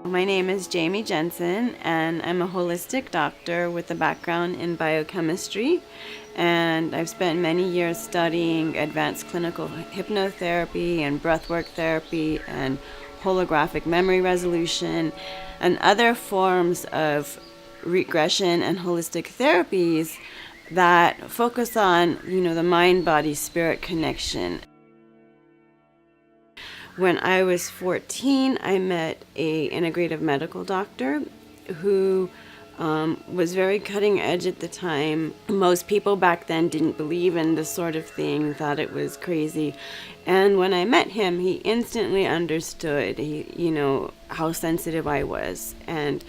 My name is Jayme Jensen, and I'm a holistic doctor with a background in biochemistry. And I've spent many years studying advanced clinical hypnotherapy and breathwork therapy and holographic memory resolution and other forms of regression and holistic therapies that focus on, the mind-body-spirit connection. When I was 14, I met a integrative medical doctor who was very cutting edge at the time. Most people back then didn't believe in this sort of thing, thought it was crazy. And when I met him, he instantly understood, how sensitive I was. And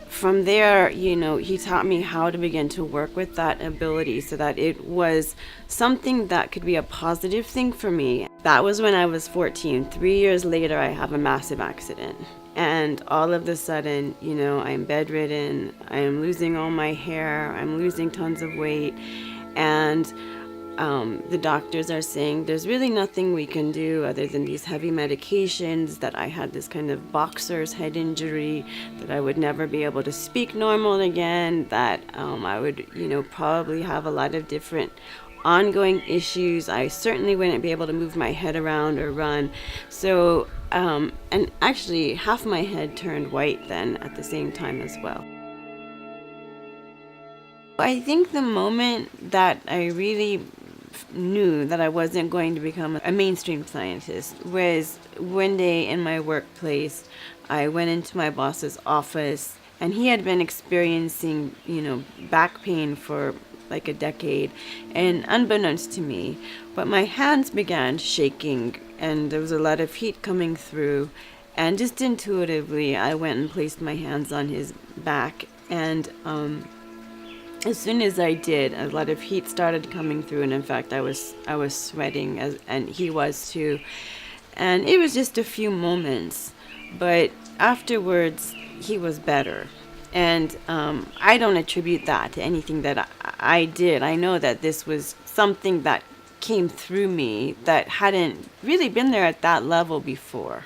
from there, he taught me how to begin to work with that ability so that it was something that could be a positive thing for me. That was when I was 14. 3 years later, I have a massive accident. And all of a sudden, I'm bedridden, I'm losing all my hair, I'm losing tons of weight. And the doctors are saying there's really nothing we can do other than these heavy medications, that I had this kind of boxer's head injury, that I would never be able to speak normal again, that I would, probably have a lot of different ongoing issues. I certainly wouldn't be able to move my head around or run. So, and actually half my head turned white then at the same time as well. I think the moment that I really knew that I wasn't going to become a mainstream scientist was one day in my workplace. I went into my boss's office, and he had been experiencing, back pain for like a decade, and unbeknownst to me, but my hands began shaking, and there was a lot of heat coming through, and just intuitively, I went and placed my hands on his back, and as soon as I did, a lot of heat started coming through, and in fact, I was sweating, and he was too. And it was just a few moments, but afterwards, he was better. And I don't attribute that to anything that I did. I know that this was something that came through me that hadn't really been there at that level before.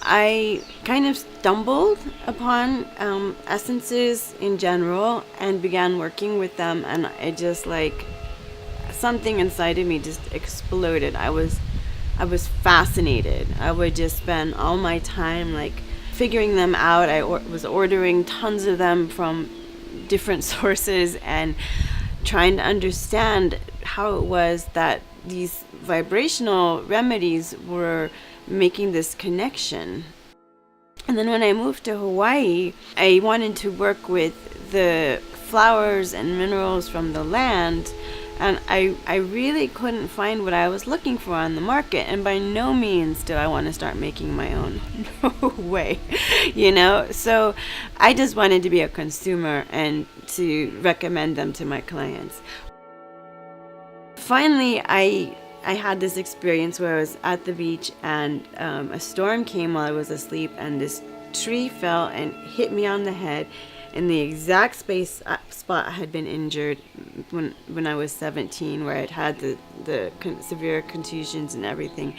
I kind of stumbled upon essences in general and began working with them, and it just something inside of me just exploded. I was fascinated. I would just spend all my time figuring them out. I was ordering tons of them from different sources and trying to understand how it was that these vibrational remedies were making this connection. And then when I moved to Hawaii, I wanted to work with the flowers and minerals from the land, and I really couldn't find what I was looking for on the market, and by no means did I want to start making my own. No way. So I just wanted to be a consumer and to recommend them to my clients. Finally, I had this experience where I was at the beach, and a storm came while I was asleep, and this tree fell and hit me on the head in the exact spot I had been injured when I was 17, where I'd had the severe contusions and everything.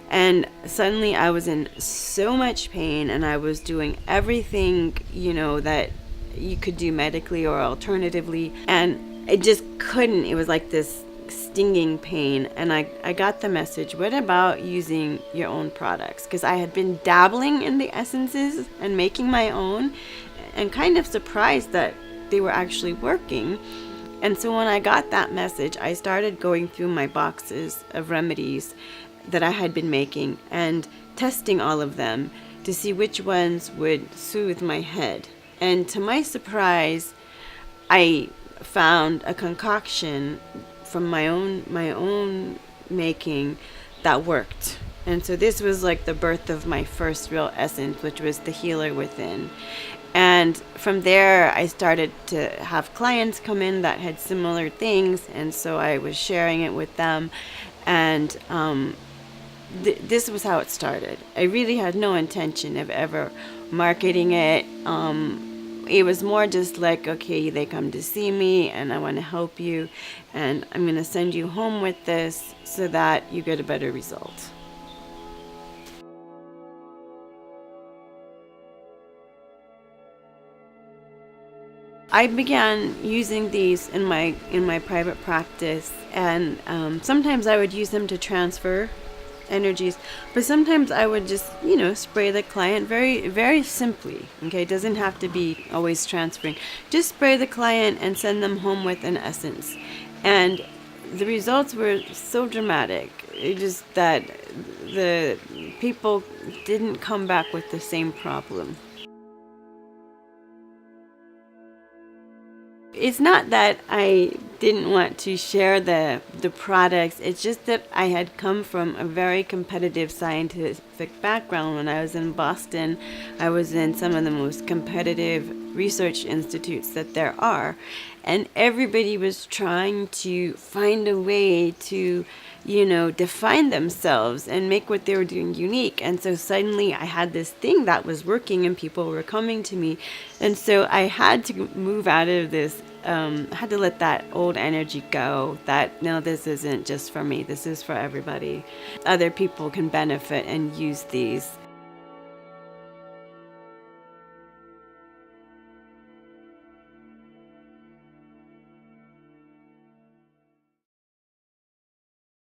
And suddenly I was in so much pain, and I was doing everything, that you could do medically or alternatively, and it just couldn't. It was like this stinging pain, and I got the message, what about using your own products? Because I had been dabbling in the essences and making my own, and kind of surprised that they were actually working. And so when I got that message, I started going through my boxes of remedies that I had been making and testing all of them to see which ones would soothe my head. And to my surprise, I found a concoction from my own making that worked. And so this was like the birth of my first real essence, which was the healer within. And from there, I started to have clients come in that had similar things, and so I was sharing it with them. And this was how it started. I really had no intention of ever marketing it. It was more just like, okay, they come to see me and I want to help you, and I'm going to send you home with this so that you get a better result. I began using these in my private practice, and sometimes I would use them to transfer energies, but sometimes I would just, spray the client very, very simply. Okay, it doesn't have to be always transferring. Just spray the client and send them home with an essence. And the results were so dramatic. It just that the people didn't come back with the same problem. It's not that I didn't want to share the products. It's just that I had come from a very competitive scientific background. When I was in Boston, I was in some of the most competitive research institutes that there are, and everybody was trying to find a way to define themselves and make what they were doing unique. And so suddenly I had this thing that was working and people were coming to me. And so I had to move out of this, I had to let that old energy go, that no, this isn't just for me, this is for everybody. Other people can benefit and use these